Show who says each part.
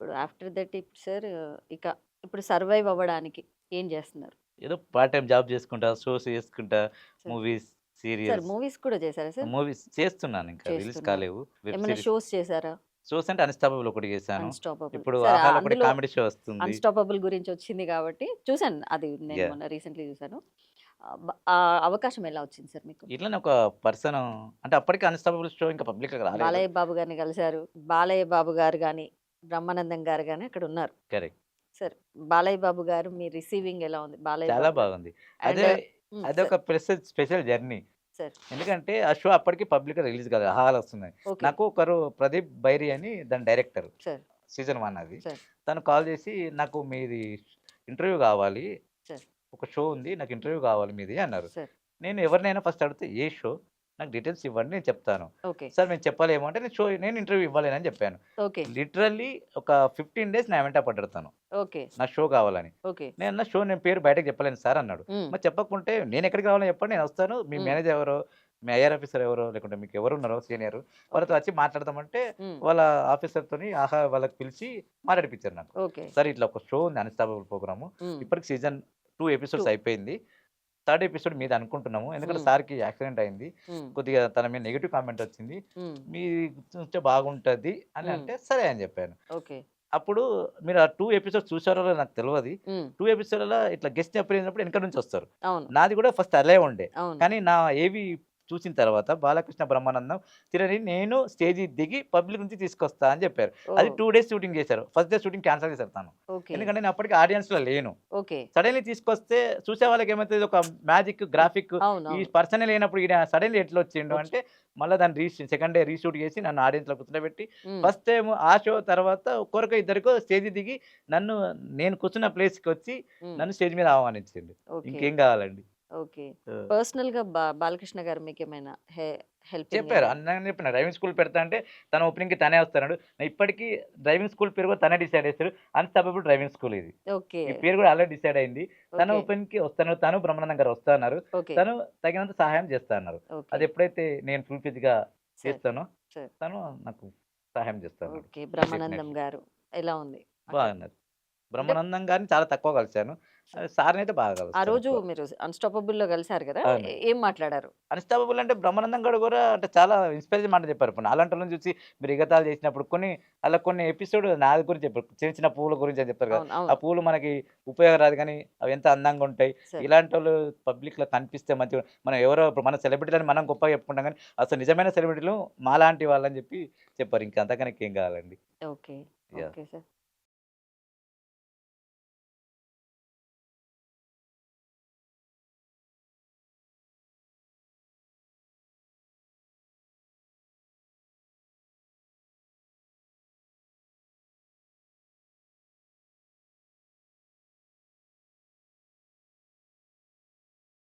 Speaker 1: ఇప్పుడు after that ఇప్పుడు sir ఇక ఇప్పుడు సర్వైవ్ అవ్వడానికి ఏం జేస్తున్నారు?
Speaker 2: ఏదో పార్ట్ టైమ్ జాబ్ చేసుకుంటా, షోస్ చేసుకుంటా,
Speaker 1: sir,
Speaker 2: movies,
Speaker 1: sir
Speaker 2: serials,
Speaker 1: movies కూడా చేసారా సార్?
Speaker 2: మూవీస్ చేస్తున్నానింకా రిలీజ్
Speaker 1: చేస్తున్నారు.
Speaker 2: కాలేవు. వెబ్
Speaker 1: ఏమన్నా
Speaker 2: సీరీస్
Speaker 1: షోస్ చేసారా?
Speaker 2: షోస్ అంటే 'అన్‌స్టాపబుల్' ఒకటి చేశాను.
Speaker 1: అన్‌స్టాపబుల్.
Speaker 2: ఇప్పుడు
Speaker 1: సార్
Speaker 2: 'ఆహాలో' ఒకటి
Speaker 1: అందులో
Speaker 2: కామెడీ షో వస్తుంది.
Speaker 1: అన్‌స్టాపబుల్ గురించొచ్చింది గాబట్టి చూసాను. అది నేను
Speaker 2: యాహ్!
Speaker 1: మొన్న రీసెంట్‌లీ చూసాను. ఆ అవకాశం ఎలా వచ్చింది సార్ మీకు?
Speaker 2: ఇట్లనే ఒక పర్సన్ అంటే అప్పటికి 'అన్‌స్టాపబుల్' షో ఇంకా పబ్లిక్‌లోకి రాలేదు.
Speaker 1: బాలయ్య బాబు గారిని కలిసారు. బాలయ్య బాబు గారు గాని, బ్రహ్మానందం గారు గాని అక్కడున్నారు.
Speaker 2: కరెక్ట్.
Speaker 1: సార్ బాలయ్య బాబు గారు మీ రిసీవింగ్ ఎలా ఉంది? బాలయ్య
Speaker 2: చాలా
Speaker 1: బాబు గారు
Speaker 2: బాగుంది. అదే
Speaker 1: అండ్ సార్.
Speaker 2: అదొక స్పెషల్ జర్నీ.
Speaker 1: సార్.
Speaker 2: ఎందుకంటే ఆ షో అప్పటికి పబ్లిక్‌గా రిలీజ్ కాలేదు. 'ఆహాలో' వస్తున్నాయి.
Speaker 1: ఓకే.
Speaker 2: నాకు ఒకరు ప్రదీప్ బైరి అని దాని డైరెక్టర్.
Speaker 1: సార్.
Speaker 2: సీజన్ 1 అది.
Speaker 1: సార్.
Speaker 2: తను కాల్ చేసి నాకు మీది ఇంటర్వ్యూ కావాలి.
Speaker 1: సార్.
Speaker 2: ఒక షో ఉంది. నాకు ఇంటర్వ్యూ కావాలి మీది అన్నారు.
Speaker 1: సార్.
Speaker 2: నేను ఎవరినైనా ఫస్ట్ అడిగితే ఏ షో? నాకు డీటెయిల్స్ ఇవ్వండి నేను చెప్తాను.
Speaker 1: ఓకే.
Speaker 2: సార్ మేము చెప్పలేము అంటే నేను ఇంటర్వ్యూ ఇవ్వలేనని చెప్పాను.
Speaker 1: ఓకే.
Speaker 2: లిటరల్లీ ఒక 15 డేస్ నా వెంట పడ్డాడు తను.
Speaker 1: ఓకే.
Speaker 2: నా షో కావాలని.
Speaker 1: ఓకే.
Speaker 2: నేనన్నా షో నేను పేరు బయటకి చెప్పలేను సార్ అన్నాడు.
Speaker 1: హ్మ్.
Speaker 2: మరి చెప్పకుంటే నేనెక్కడికి రావాలో చెప్పండి నేనొస్తాను. మీ
Speaker 1: హ్మ్.
Speaker 2: మేనేజర్ ఎవరో, మీ ఐఆర్ ఆఫీసర్ ఎవరో లేకుంటే మీకు ఎవరున్నారో సీనియర్ వాళ్ళతో
Speaker 1: ఓకే.
Speaker 2: వచ్చి మాట్లాడదామంటే
Speaker 1: హ్మ్.
Speaker 2: వాళ్ళ ఆఫీసర్‌తోని వాళ్ళకి పిలిచి మాట్లాడిపిచ్చారు నాకు.
Speaker 1: ఓకే.
Speaker 2: సార్ ఇట్లా ఒక షో ఉంది అన్‌స్టాపబుల్ ప్రోగ్రాము.
Speaker 1: హ్మ్.
Speaker 2: ఇప్పటికి సీజన్ 2
Speaker 1: 2.
Speaker 2: ఎపిసోడ్స్ అయిపోయింది. థర్డ్ ఎపిసోడ్ మీది అనుకుంటున్నాము. ఎందుకంటే
Speaker 1: హ్మ్.
Speaker 2: సార్‌కి యాక్సిడెంట్ అయింది.
Speaker 1: హ్మ్.
Speaker 2: కొద్దిగా తన మీద నెగెటివ్ కామెంట్ వచ్చింది.
Speaker 1: హ్మ్.
Speaker 2: మీది ఉంటే బాగుంటది అని
Speaker 1: హ్మ్.
Speaker 2: అంటే సరే అని చెప్పాను.
Speaker 1: ఓకే.
Speaker 2: అప్పుడు మీరు ఆ 2 ఎపిసోడ్స్ చూసారో లేదో నాకు తెలవది.
Speaker 1: హ్మ్.
Speaker 2: 2 ఎపిసోడ్‌లలో ఇట్లా గెస్ట్ అపియర్ అయినప్పుడు వెనక నుంచి వస్తారు.
Speaker 1: అవును.
Speaker 2: నాది కూడా ఫస్ట్ అలే ఉండే.
Speaker 1: అవును.
Speaker 2: కానీ నా ఏవి చూసిన తర్వాత బాలకృష్ణ బ్రహ్మానందం తినని నేను స్టేజ్‌కి దిగి పబ్లిక్ నుంచి తీసుకొస్తా అని చెప్పారు. అది
Speaker 1: ఓహ్!
Speaker 2: 2 డేస్ షూటింగ్ చేశారు. ఫస్ట్ డే షూటింగ్ క్యాన్సెల్ చేశారు తను.
Speaker 1: ఓకే.
Speaker 2: ఎందుకంటే నేను అప్పటికి ఆడియన్స్‌లో లేను.
Speaker 1: ఓకే.
Speaker 2: సడెన్‌లీ తీసుకొస్తే చూసే వాళ్ళకి ఏమైతది ఇదొక మ్యాజిక్,
Speaker 1: హ్మ్.
Speaker 2: గ్రాఫిక్ ఈ
Speaker 1: అవునవును.
Speaker 2: పర్సనే లేనప్పుడు ఈయన సడెన్‌లీ ఎట్లొచ్చిండు
Speaker 1: వచ్చి
Speaker 2: అంటే మళ్ళా దాన్ని సెకండ్ డే రీషూట్ చేసి నన్ను ఆడియన్స్‌లో కూర్చోబెట్టి
Speaker 1: హ్మ్.
Speaker 2: ఫస్ట్ టైమ్ ఆ షో తర్వాత ఒక్కరికో ఇద్దరికో స్టేజ్‌కి దిగి నన్ను నేను కూర్చున్న ప్లేస్‌కొచ్చి
Speaker 1: హ్మ్.
Speaker 2: నన్ను స్టేజ్ మీద ఆహ్వానించిండు.
Speaker 1: ఓకే.
Speaker 2: ఇంకేం కావాలండి.
Speaker 1: ఓకే.
Speaker 2: ఆ!
Speaker 1: పర్సనల్‌గా బాలకృష్ణ గారు మీకేమైనా హెల్పింగ్
Speaker 2: చెప్పారు.
Speaker 1: ఏమైనా
Speaker 2: నేను చెప్పిన డ్రైవింగ్ స్కూల్ పెడతా అంటే తన ఓపెనింగ్‌కి తనే వస్తాడు. ఇప్పటికి డ్రైవింగ్ స్కూల్ పేరు కూడా తనే డిసైడ్ చేసాడు. అన్‌స్టాపబుల్ డ్రైవింగ్ స్కూల్ ఇది.
Speaker 1: ఓకే.
Speaker 2: ఈ పేరు కూడా ఆల్రెడీ డిసైడ్ అయింది. తన
Speaker 1: ఓకే.
Speaker 2: ఓపెన్‌కి వస్తాను. తను బ్రహ్మానందం గారు వస్తా అన్నారు.
Speaker 1: ఓకే.
Speaker 2: తను తగినంత సహాయం చేస్తా అన్నారు.
Speaker 1: ఓకే.
Speaker 2: అది ఎప్పుడైతే నేను ఫుల్ ఫిల్‌గా
Speaker 1: సార్.
Speaker 2: చేస్తానో
Speaker 1: సార్.
Speaker 2: తను నాకు సహాయం చేస్తా అన్నాడు.
Speaker 1: ఓకే. బ్రహ్మానందం
Speaker 2: డెఫినైట్‌లీ.
Speaker 1: గారు ఎలా ఉంది అక్కడ?
Speaker 2: బాగున్నారు.
Speaker 1: అంటే
Speaker 2: బ్రహ్మానందం గారిని చాలా తక్కువ కలిసాను. సార్‌నయితే బాగా
Speaker 1: ఆ
Speaker 2: కలుస్తాను
Speaker 1: రోజు
Speaker 2: ఎక్కువ.
Speaker 1: మీరు అన్‌స్టాపబుల్‌లో కలిసారు గదా!
Speaker 2: అవును.
Speaker 1: ఏం మాట్లాడారు?
Speaker 2: అన్‌స్టాపబుల్ అంటే బ్రహ్మానందం గారు గూడా అంటే చాలా ఇన్‌స్పైరింగ్ మాట చెప్పారు. ఇప్పుడు నాలాంటోళ్ళని చూసి మీరు ఎగతాళి చేసినప్పుడు అలా కొన్ని ఎపిసోడ్ నాది గురించి చెప్పారు. చిన్న చిన్న పూల గురించి అని చెప్తారు కదా!
Speaker 1: అవును.
Speaker 2: ఆ
Speaker 1: అవును.
Speaker 2: పూలు మనకి ఉపయోగరాదు గానీ అవి ఎంత అందంగా ఉంటాయి.
Speaker 1: సరే.
Speaker 2: ఇలాంటోళ్ళు పబ్లిక్‌లో కనిపిస్తే మంచిగా మనం ఎవరో ఇప్పుడు మన సెలబ్రిటీలని మనం గొప్పగా చెప్పుకుంటాం గానీ అసలు నిజమైన సెలబ్రిటీలు మాలాంటి వాళ్ళని చెప్పి చెప్పారు. ఇంక అంతకన్నా ఇంకేం కావాలండి.
Speaker 1: ఓకే.
Speaker 2: యాహ్!
Speaker 1: Okay sir.